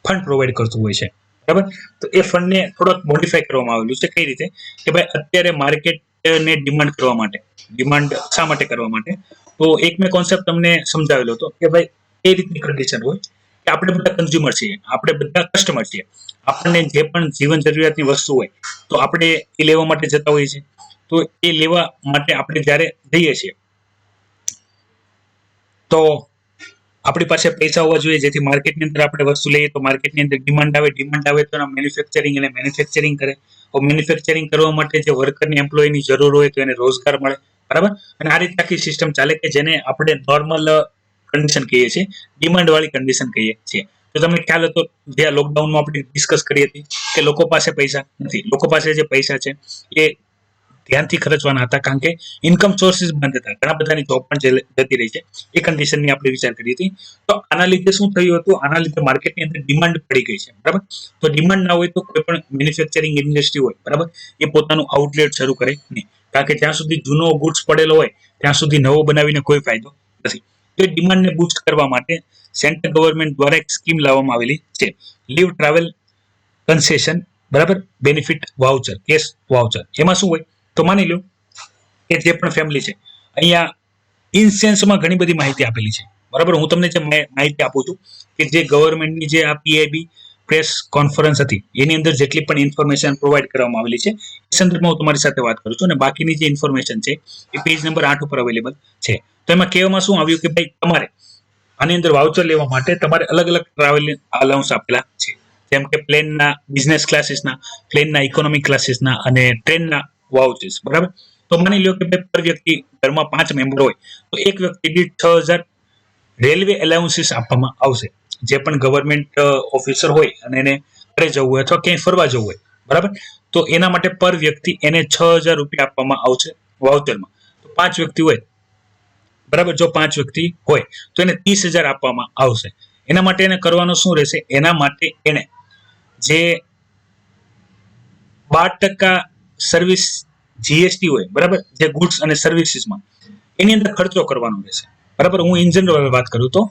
ફંડ પ્રોવાઈડ કરતું હોય છે, બરાબર. તો એ ફંડને થોડોક મોડિફાઈ કરવામાં આવેલું છે. કઈ રીતે? કે ભાઈ અત્યારે માર્કેટને ડિમાન્ડ કરવા માટે, ડિમાન્ડ શા માટે કરવા માટે? તો એક મેં કોન્સેપ્ટ તમને સમજાવેલો હતો કે ભાઈ એ રીતની કન્ડિશન હોય કે આપણે બધા કન્ઝ્યુમર છીએ, આપણે બધા કસ્ટમર છીએ. આપણને જે પણ જીવન જરૂરિયાતની વસ્તુ હોય તો આપણે એ લેવા માટે જતા હોઈએ છીએ. તો એ લેવા માટે આપણે જ્યારે જઈએ છીએ તો આપણી પાસે પૈસા હોવા જોઈએ જેથી માર્કેટની અંદર આપણે વસ્તુ લઈએ તો માર્કેટની અંદર ડિમાન્ડ આવે તો એના મેન્યુફેક્ચરિંગ કરે. મેન્યુફેક્ચરિંગ કરવા માટે જે વર્કરની એમ્પ્લોયની જરૂર હોય તો એને રોજગાર મળે, બરાબર. અને આ રીતે આખી સિસ્ટમ ચાલે કે જેને આપણે નોર્મલ કન્ડિશન કહીએ છીએ, ડિમાન્ડ વાળી કન્ડિશન કહીએ છીએ. તો તમને ખ્યાલ હતો જે લોકડાઉનમાં આપણે ડિસ્કસ કરી હતી કે લોકો પાસે પૈસા નથી. લોકો પાસે જે પૈસા છે એ ધ્યાનથી ખર્ચવાના હતા, કારણ કે ઇન્કમ સોર્સિસ બંધ હતા, ઘણા બધાની જોબ પણ જતી રહી છે, એ કન્ડિશનની આપણે વિચાર કરી હતી. તો આના લીધે શું થયું હતું, આના લીધે માર્કેટની અંદર ડિમાન્ડ પડી ગઈ છે, બરાબર. તો ડિમાન્ડ ના હોય તો કોઈ પણ મેન્યુફેક્ચરિંગ ઇન્ડસ્ટ્રી હોય, બરાબર, એ પોતાનું આઉટલેટ શરૂ કરે નહીં, કારણ કે જ્યાં સુધી જૂનો ગુડ્સ પડેલો હોય ત્યાં સુધી નવો બનાવીને કોઈ ફાયદો નથી. તો એ ડિમાન્ડને બૂસ્ટ કરવા માટે સેન્ટ્રલ ગવર્મેન્ટ દ્વારા એક સ્કીમ લાવવામાં આવેલી છે, લીવ ટ્રાવેલ કન્સેશન, બરાબર, બેનિફિટ વાઉચર, કેશ વાઉચર. એમાં શું હોય તો માની લો કે જે પણ ફેમિલી છે, અહીંયા ઇન્સેન્સમાં ઘણી બધી માહિતી આપેલી છે, બરાબર. હું તમને જે માહિતી આપું છું કે જે ગવર્મેન્ટની જે આ પીઆઈબી પ્રેસ કોન્ફરન્સ હતી એની અંદર જેટલી પણ ઇન્ફોર્મેશન પ્રોવાઈડ કરવામાં આવેલી છે એ સંદર્ભમાં હું તમારી સાથે વાત કરું છું, અને બાકીની જે ઇન્ફોર્મેશન છે એ પેજ નંબર 8 ઉપર અવેલેબલ છે. તો એમાં કહેવામાં શું આવ્યું કે ભાઈ તમારે આની અંદર વાઉચર લેવા માટે તમારે અલગ અલગ ટ્રાવેલ અલાઉન્સ આપેલા છે, જેમ કે પ્લેનના બિઝનેસ ક્લાસીસના, પ્લેનના ઇકોનોમિક ક્લાસીસના અને ટ્રેનના વાઉચર્સ, બરાબર. તો માની લો કે પર વ્યક્તિ ઘરમાં 5 મેમ્બર હોય તો એક વ્યક્તિ દીઠ 6,000 રેલવે એલાઉન્સીસ આપવામાં આવશે. જે પણ ગવર્મેન્ટ ઓફિસર હોય અને એને ઘરે જવું હોય અથવા ક્યાંય ફરવા જવું હોય, બરાબર, તો એના માટે પર વ્યક્તિ એને 6,000 રૂપિયા આપવામાં આવશે વાઉચરમાં. તો 5 વ્યક્તિ હોય, બરાબર, જો 5 વ્યક્તિ હોય તો એને 30,000 આપવામાં આવશે. એના માટે એને કરવાનું શું રહેશે, એના માટે એને જે 12% સર્વિસ જીએસટી હોય, બરાબર, જે ગુડ્સ અને સર્વિસીસમાં એની અંદર ખર્ચો કરવાનો રહેશે, બરાબર. હું ઇન જનરલ વાત કરું તો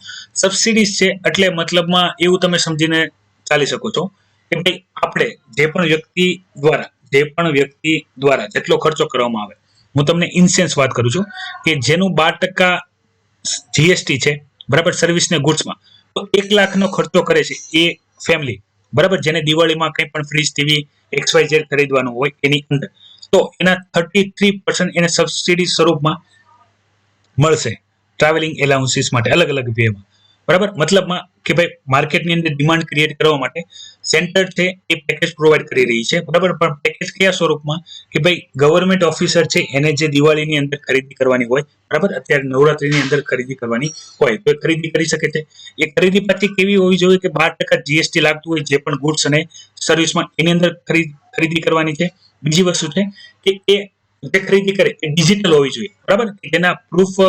સબસિડીઝ છે એટલે મતલબમાં એવું તમે સમજીને ચાલી શકો છો કે ભાઈ આપણે જે પણ વ્યક્તિ દ્વારા જેટલો ખર્ચો કરવામાં આવે, હું તમને ઇન્સેન્સ વાત કરું છું કે જેનું 12% જીએસટી છે, બરાબર, સર્વિસ ને ગુડ્સમાં, તો 1 લાખનો ખર્ચો કરે છે એ ફેમિલી, બરાબર, જેને દિવાળીમાં કંઈ પણ ફ્રીજ, ટીવી, XYZ ખરીદવાનું હોય એની અંદર, તો એના 33% એને સબસિડી સ્વરૂપમાં મળશે ટ્રાવેલિંગ એલાઉન્સીસ માટે અલગ અલગ વેમાં, બરાબર. મતલબમાં કે ભાઈ માર્કેટની અંદર ડિમાન્ડ ક્રિએટ કરવા માટે સેન્ટર છે એ પેકેજ પ્રોવાઈડ કરી રહી છે, બરાબર. પણ પેકેજ કયા સ્વરૂપમાં કે ભાઈ ગવર્મેન્ટ ઓફિસર છે એને જે દિવાળીની અંદર ખરીદી કરવાની હોય, બરાબર, અત્યારે નવરાત્રીની અંદર ખરીદી કરવાની હોય તો એ ખરીદી કરી શકે છે. એ ખરીદી પાછી કેવી હોવી જોઈએ કે 12% જીએસટી લાગતું હોય જે પણ ગુડ્સ અને સર્વિસમાં એની અંદર ખરીદી કરવાની છે. બીજી વસ્તુ છે કે એ જે ખરીદી કરે એ ડિજિટલ હોવી જોઈએ, બરાબર, તેના પ્રૂફ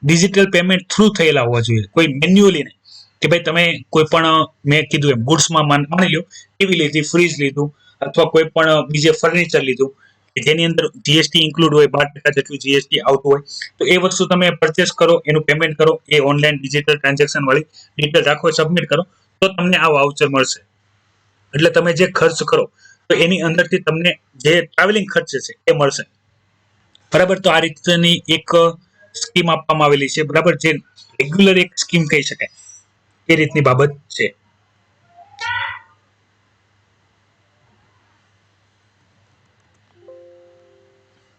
ડિજિટલ પેમેન્ટ થ્રુ થયેલા હોવા જોઈએ, કોઈ મેન્યુઅલી નહીં કે ભાઈ તમે કોઈ પણ મેં કીધું એમ ગુડ્સમાં માની લો ટીવી લીધી, ફ્રીજ લીધું અથવા કોઈ પણ બીજે ફર્નિચર લીધું કે જેની અંદર જીએસટી ઇન્ક્લુડ હોય, 12% જેટલું જીએસટી આવતું હોય, તો એ વસ્તુ તમે પરચેસ કરો, એનું પેમેન્ટ કરો, એ ઓનલાઈન ડિજિટલ ટ્રાન્ઝેક્શન વાળી ડિટેલ્સ આખો સબમિટ કરો તો તમને આ વાઉચર મળશે. એટલે તમે જે ખર્ચ કરો તો એની અંદરથી તમને જે ટ્રાવેલિંગ ખર્ચ છે એ મળશે, બરાબર. તો આ રીતની એક સ્કીમ આપવામાં આવેલી છે, બરાબર, જે રેગ્યુલર એક સ્કીમ કહી શકાય એ રીતની બાબત છે.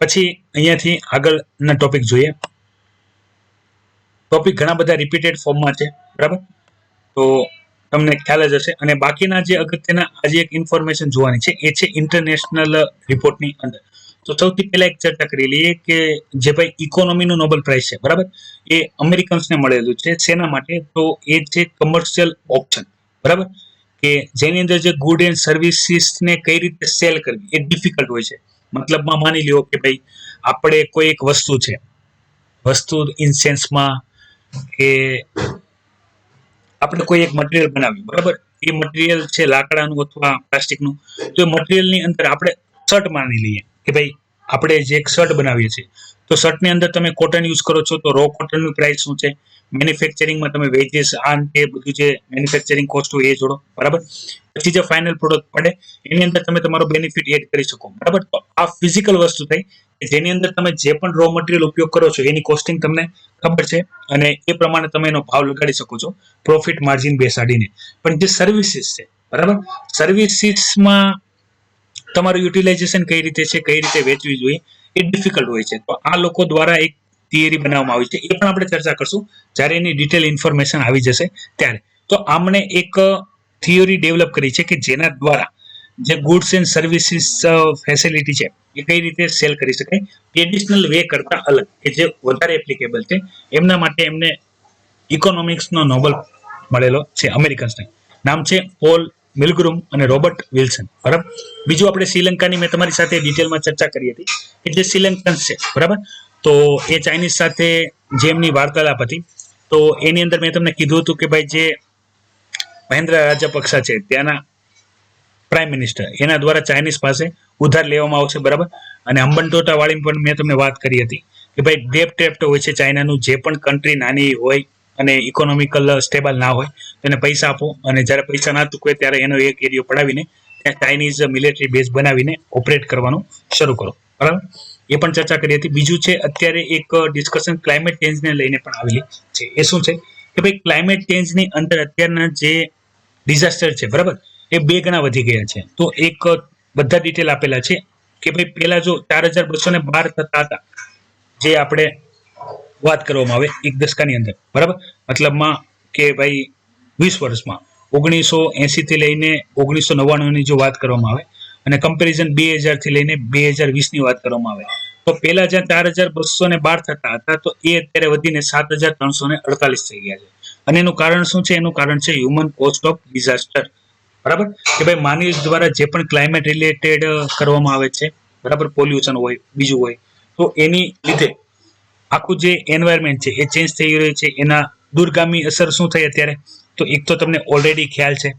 પછી અહીંયાથી આગળના ટોપિક જોઈએ. ટોપિક ઘણા બધા રિપીટેડ ફોર્મમાં છે, બરાબર, તો તમને ખ્યાલ જ હશે. અને બાકીના જે અગત્યના આજે એક ઇન્ફોર્મેશન જોવાની છે એ છે ઇન્ટરનેશનલ રિપોર્ટની અંદર. તો સૌથી પહેલા એક ચર્ચા કરી લઈએ કે જે ભાઈ ઇકોનોમીનું નોબેલ પ્રાઇઝ છે, બરાબર, એ અમેરિકન્સને મળેલું છે. શેના માટે? તો એ છે કમર્શિયલ ઓપ્શન, બરાબર, કે જેની અંદર જે ગુડ એન્ડ સર્વિસીસને કઈ રીતે સેલ કરવી એ ડિફિકલ્ટ હોય છે. મતલબમાં માની લ્યો કે ભાઈ આપણે કોઈ એક વસ્તુ ઇન સેન્સમાં કે આપણે કોઈ એક મટીરિયલ બનાવ્યું, બરાબર, એ મટીરિયલ છે લાકડાનું અથવા પ્લાસ્ટિકનું, તો એ મટીરિયલની અંદર આપણે શર્ટ માની લઈએ કે ભાઈ આપણે જે એક શર્ટ બનાવીએ છીએ તો શર્ટની અંદર તમે કોટન યુઝ કરો છો તો રો કોટનની પ્રાઇસ શું છે, મેન્યુફેક્ચરિંગમાં તમે વેજીસ એ બધું જે મેન્યુફેક્ચરિંગ કોસ્ટ હોય એ જોડો, બરાબર. પછી જે ફાઇનલ પ્રોડક્ટ પડે એની અંદર તમે તમારો બેનિફિટ એડ કરી શકો, બરાબર. તો આ ફિઝિકલ વસ્તુ થઈ જેની અંદર તમે જે પણ રો મટીરિયલ ઉપયોગ કરો છો એની કોસ્ટિંગ તમને ખબર છે અને એ પ્રમાણે તમે એનો ભાવ લગાડી શકો છો પ્રોફિટ માર્જિન બેસાડીને. પણ જે સર્વિસીસ છે, બરાબર, સર્વિસીસમાં તમારું યુટિલાઇઝેશન કઈ રીતે છે, કઈ રીતે વેચવી જોઈએ એ ડિફિકલ્ટ હોય છે. તો આ લોકો દ્વારા એક થિયરી બનાવવામાં આવી છે, એ પણ આપણે ચર્ચા કરશું જ્યારે એની ડિટેલ ઇન્ફોર્મેશન આવી જશે ત્યારે. તો આમણે એક થિયરી ડેવલપ કરી છે કે જેના દ્વારા જે ગુડ્સ એન્ડ સર્વિસીસ ફેસિલિટી છે એ કઈ રીતે સેલ કરી શકાય ટ્રેડિશનલ વે કરતા અલગ, કે જે વધારે એપ્લિકેબલ છે. એમના માટે એમને ઇકોનોમિક્સનો નોબેલ મળેલો છે અમેરિકન્સને. નામ છે પોલ મિલગ્રુમ અને રોબર્ટ વિલ્સન. બરાબર. બીજું આપણે શ્રીલંકાની મેં તમારી સાથે ડિટેલમાં ચર્ચા કરી હતી કે જે શ્રીલંકન્સ છે, બરાબર, તો એ ચાઇનીઝ સાથે જે એમની વાર્તાલાપ હતી, તો એની અંદર મેં તમને કીધું હતું કે ભાઈ જે મહેન્દ્ર રાજપક્ષા છે ત્યાંના પ્રાઇમ મિનિસ્ટર, એના દ્વારા ચાઇનીઝ પાસે ઉધાર લેવામાં આવશે, બરાબર. અને હંબનટોટા વાળી પણ મેં તમને વાત કરી હતી કે ભાઈ ડેપ ટેપ્ટ હોય છે ચાઇનાનું, જે પણ કન્ટ્રી નાની હોય અને ઇકોનોમિકલ સ્ટેબલ ના હોય તેને પૈસા આપો, અને જ્યારે પૈસા ના ચૂકવે ત્યારે એનો એક એરિયો પડાવીને ત્યાં ચાઇનીઝ મિલિટરી બેઝ બનાવીને ઓપરેટ કરવાનું શરૂ કરો, બરાબર. એ પણ ચર્ચા કરી હતી. બીજું છે અત્યારે એક ડિસ્કશન ક્લાઇમેટ ચેન્જને લઈને પણ આવેલી છે. એ શું છે કે ભાઈ ક્લાઇમેટ ચેન્જની અંદર અત્યારના જે ડિઝાસ્ટર છે, બરાબર, એ 2 ગણા વધી ગયા છે. તો એક બધા ડિટેલ આપેલા છે કે ભાઈ પહેલા જો 4212 થતા હતા, જે આપણે વાત કરવામાં આવે એક દશકાની અંદર, બરાબર, મતલબમાં કે ભાઈ 20 વર્ષમાં 1980 થી લઈને 1999 ની જો વાત કરવામાં આવે અને કમ્પેરિઝન 2000 થી લઈને 2020 ની વાત કરવામાં આવે, તો પહેલા જ્યાં 4212 થતા હતા તો એ અત્યારે વધીને 7348 થઈ ગયા છે. અને એનું કારણ શું છે? એનું કારણ છે હ્યુમન કોસ્ટ ઓફ ડિઝાસ્ટર, બરાબર, કે ભાઈ માનવી દ્વારા જે પણ ક્લાઇમેટ રિલેટેડ કરવામાં આવે છે, બરાબર, પોલ્યુશન હોય, બીજું હોય, તો એની લીધે આખું જે એન્વાયરમેન્ટ છે એ ચેન્જ થઈ રહ્યું છે. એના દૂરગામી અસર શું થઈ અત્યારે? તો એક તો તમને ઓલરેડી ખ્યાલ છે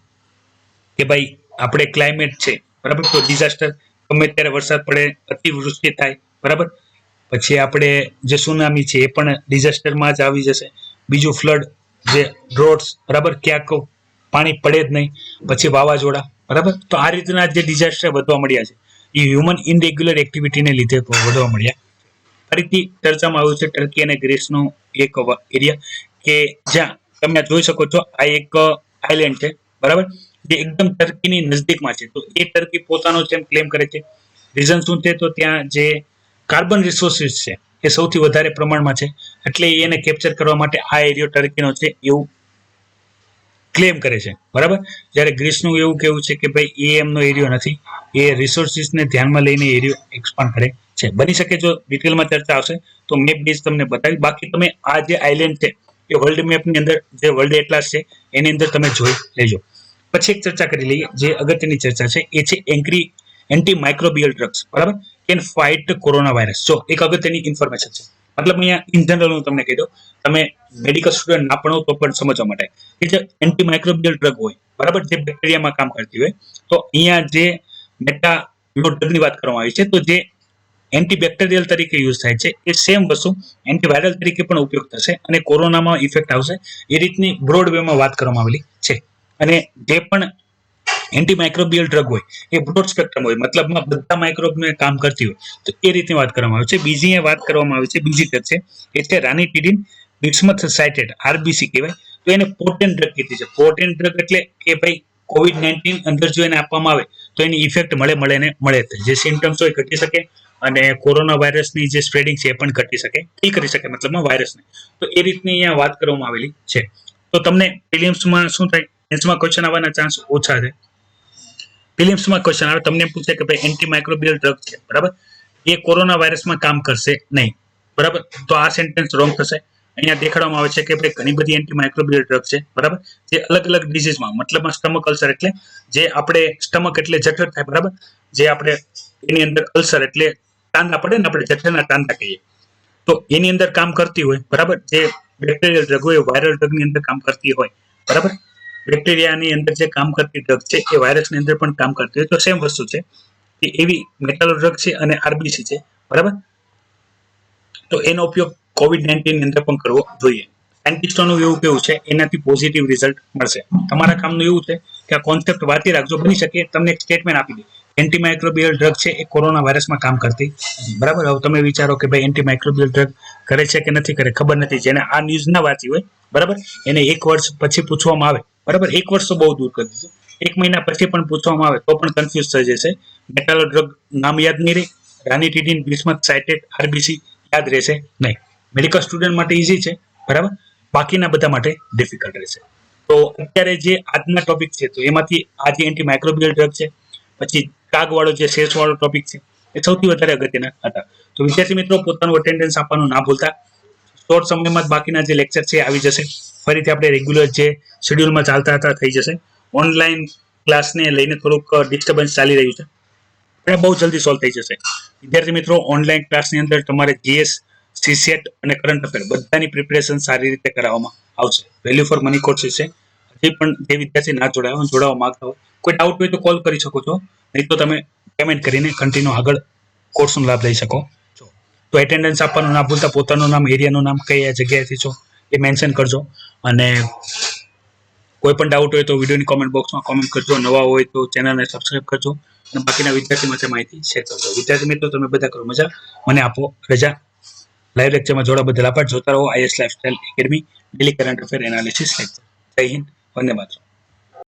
કે ભાઈ આપણે ક્લાઇમેટ છે, બરાબર, તો ડિઝાસ્ટર ગમે ત્યારે વરસાદ પડે, અતિવૃષ્ટિ થાય, બરાબર. પછી આપણે જે સુનામી છે એ પણ ડિઝાસ્ટરમાં જ આવી જશે. બીજું ફ્લડ, જે ડ્રોટ્સ, બરાબર, ક્યાંક પાણી પડે જ નહીં. પછી વાવાઝોડા, બરાબર. તો આ રીતના જે ડિઝાસ્ટર વધવા મળ્યા છે એ હ્યુમન ઇનરેગ્યુલર એક્ટિવિટીને લીધે વધવા મળ્યા. ફરીથી ચર્ચામાં આવ્યું છે ટર્કી અને ગ્રીસનો એક એરિયા કે જ્યાં તમે જોઈ શકો છો આ એક આઇલેન્ડ છે, બરાબર, જે એકદમ ટર્કીની નજદીકમાં છે. તો એ ટર્કી પોતાનો જેમ ક્લેમ કરે છે. રીઝન શું છે? તો ત્યાં જે કાર્બન રિસોર્સિસ છે એ સૌથી વધારે પ્રમાણમાં છે, એટલે એને કેપ્ચર કરવા માટે આ એરિયો ટર્કીનો છે એવું ક્લેમ કરે છે, બરાબર. જ્યારે ગ્રીસનું એવું કેવું છે કે ભાઈ એ એમનો એરિયો નથી, એ રિસોર્સિસને ધ્યાનમાં લઈને એરિયો એક્સપાન્ડ કરે છે. બની શકે જો ડિટેલમાં ચર્ચા આવશે તો મેપ બેઝ તમને બતાવી. બાકી તમે આ જે આઇલેન્ડ છે એ વર્લ્ડ મેપની અંદર, જે વર્લ્ડ એટલાસ છે એની અંદર તમે જોઈ લેજો. પછી એક ચર્ચા કરી લઈએ, જે અગત્યની ચર્ચા છે એ છે એન્ટી માઇક્રોબિયલ ડ્રગ્સ, બરાબર, કેન ફાઇટ કોરોના વાયરસ. જો એક અગત્યની ઇન્ફોર્મેશન છે, મતલબ અહીંયા ઇન જનરલ હું તમને કહી દઉં, તમે મેડિકલ સ્ટુડન્ટ ના પણ હો તો પણ સમજવા માટે કે જે એન્ટી માઇક્રોબિયલ ડ્રગ હોય, બરાબર, જે બેક્ટેરિયામાં કામ કરતી હોય, તો અહીંયા જે મેટા ડ્રગની વાત કરવામાં આવી છે, તો જે એન્ટીબેક્ટેરિયલ તરીકે યુઝ થાય છે એ સેમ વસ્તુ એન્ટીવાયરલ તરીકે પણ ઉપયોગ થશે અને કોરોનામાં ઇફેક્ટ આવશે, એ રીતની બ્રોડ વેમાં વાત કરવામાં આવેલી છે. અને જે પણ એન્ટીમાઇક્રોબિયલ ડ્રગ હોય એ બ્રોડ સ્પેક્ટ્રમ હોય, મતલબમાં બધા માઇક્રોબને કામ કરતી હોય, તો એ રીતની વાત કરવામાં આવે છે. બીજી એ વાત કરવામાં આવે છે, બીજી ડ્રગ છે એ છે રાનિટીડિન બિસ્મથ સાઇટેટ, આરબીસી કહેવાય. તો એને પોટેન્ટ ડ્રગ કીધી છે. પોટેન્ટ ડ્રગ એટલે કે ભાઈ COVID-19 અંદર જો એને આપવામાં આવે તો એની ઇફેક્ટ મળે ને મળે, જે સિમ્ટમ્સ હોય ઘટી શકે અને કોરોના વાયરસની જે સ્પ્રેડિંગ છે એ પણ ઘટી શકે, ઠીક કરી શકે મતલબમાં વાયરસને. તો એ રીતની અહીંયા વાત કરવામાં આવેલી છે. તો તમને પ્રિલિમ્સમાં શું થાય, મેન્સમાં ક્વેશ્ચન આવવાના ચાન્સ ઓછા છે. પ્રિલિમ્સમાં ક્વેશ્ચન આવે, તમને પૂછે કે ભાઈ એન્ટીમાઇક્રોબિયલ ડ્રગ છે, બરાબર, એ કોરોના વાયરસમાં કામ કરશે નહીં, બરાબર, તો આ સેન્ટેન્સ રોંગ થશે. અહીંયા દેખાડવામાં આવે છે કે ભાઈ ઘણી બધી એન્ટીમાઇક્રોબિયલ ડ્રગ છે, બરાબર, જે અલગ અલગ ડિઝીઝમાં, મતલબમાં સ્ટમક અલ્સર એટલે જે આપણે સ્ટમક એટલે જઠર થાય, બરાબર, જે આપણે એની અંદર અલ્સર એટલે ટાંડા પડે ને, આપણે જઠરના ટાંડા કહીએ, તો એની અંદર કામ કરતી હોય, બરાબર, જે બેક્ટેરિયલ ડ્રગ હોય વાયરલ ડ્રગની અંદર કામ કરતી હોય, બરાબર. બેક્ટેરિયાની અંદર જે કામ કરતી ડ્રગ છે એ વાયરસની અંદર પણ કામ કરતી હોય, તો સેમ વસ્તુ છે કે એવી મેટાલો ડ્રગ છે અને આરબીસી છે, બરાબર. તો એનો ઉપયોગ COVID-19 ની અંદર પણ કરવો જોઈએ. સાયન્ટિસ્ટોનું એવું કેવું છે એનાથી પોઝિટિવ રિઝલ્ટ મળશે. તમારા કામનું એવું છે કે આ કોન્સેપ્ટ વાંચી રાખજો, બની શકે તમને એક સ્ટેટમેન્ટ આપી દે એન્ટીમાઇક્રોબિયલ ડ્રગ છે એ કોરોના વાયરસમાં કામ કરતી નથી, બરાબર. હવે તમે વિચારો કે ભાઈ એન્ટીમાઇક્રોબિયલ ડ્રગ કરે છે કે નથી કરે, ખબર નથી. જેને આ ન્યૂઝ ના વાંચી હોય, બરાબર, એને 1 વર્ષ પછી પૂછવામાં આવે, બરાબર, 1 વર્ષ તો બહુ દૂર કરી દીધું, 1 મહિના પછી પણ પૂછવામાં આવે તો પણ કન્ફ્યુઝ થઈ જશે. મેટાલો ડ્રગ નામ યાદ નહીં રહે, રાનિટીડિન બિસ્મથ સાઇટેટ, આરબીસી યાદ રહેશે નહીં. મેડિકલ સ્ટુડન્ટ માટે ઈઝી છે, બરાબર, બાકીના બધા માટે ડિફિકલ્ટ રહેશે. તો અત્યારે જે આજના ટોપિક છે તો એમાંથી આ જે એન્ટીમાઇક્રોબિયલ ડ્રગ છે, પછી કાગવાળો જે સેસવાળો ટોપિક છે એ સૌથી વધારે અગત્યના હતા. તો વિદ્યાર્થી મિત્રો પોતાનું અટેન્ડન્સ આપવાનું ના ભૂલતા. શોર્ટ સમયમાં જ બાકીના જે લેક્ચર છે આવી જશે. ફરીથી આપણે રેગ્યુલર જે શેડ્યુલમાં ચાલતા હતા થઈ જશે. ઓનલાઈન ક્લાસને લઈને થોડુંક ડિસ્ટર્બન્સ ચાલી રહ્યું છે, પણ બહુ જલ્દી સોલ્વ થઈ જશે. વિદ્યાર્થી મિત્રો, ઓનલાઈન ક્લાસની અંદર તમારે જીએસ, સીસેટ અને કરંટ અફેર બધાની પ્રિપેરેશન સારી રીતે કરાવવામાં આવશે. વેલ્યુ ફોર મની કોર્સીસ છે. હજી પણ જે વિદ્યાર્થી ના જોડાવા માંગતા હોય, કોઈ ડાઉટ હોય તો કોલ કરી શકો છો, નહીં તો તમે પેમેન્ટ કરીને કન્ટિન્યુ આગળ કોર્સનો લાભ લઈ શકો છો. તો એટેન્ડન્સ આપવાનું ના ભૂલતા, પોતાનું નામ, એરિયાનું નામ, કઈ જગ્યાએથી છો એ મેન્શન કરજો. અને કોઈ પણ ડાઉટ હોય તો વિડીયોની કોમેન્ટ બોક્સમાં કોમેન્ટ કરજો. નવા હોય તો ચેનલને સબસ્ક્રાઇબ કરજો અને બાકીના વિદ્યાર્થી માટે માહિતી શેર કરજો. વિદ્યાર્થી મિત્રો, તમે બધા કરો મજા, મને આપો રજા. લાઈવ લેક્ચરમાં જોડા બદલ આભાર. જોતા રહો IS lifestyle academy daily current affair analysis lecture. જય હિન્દ, વંદે માતરમ.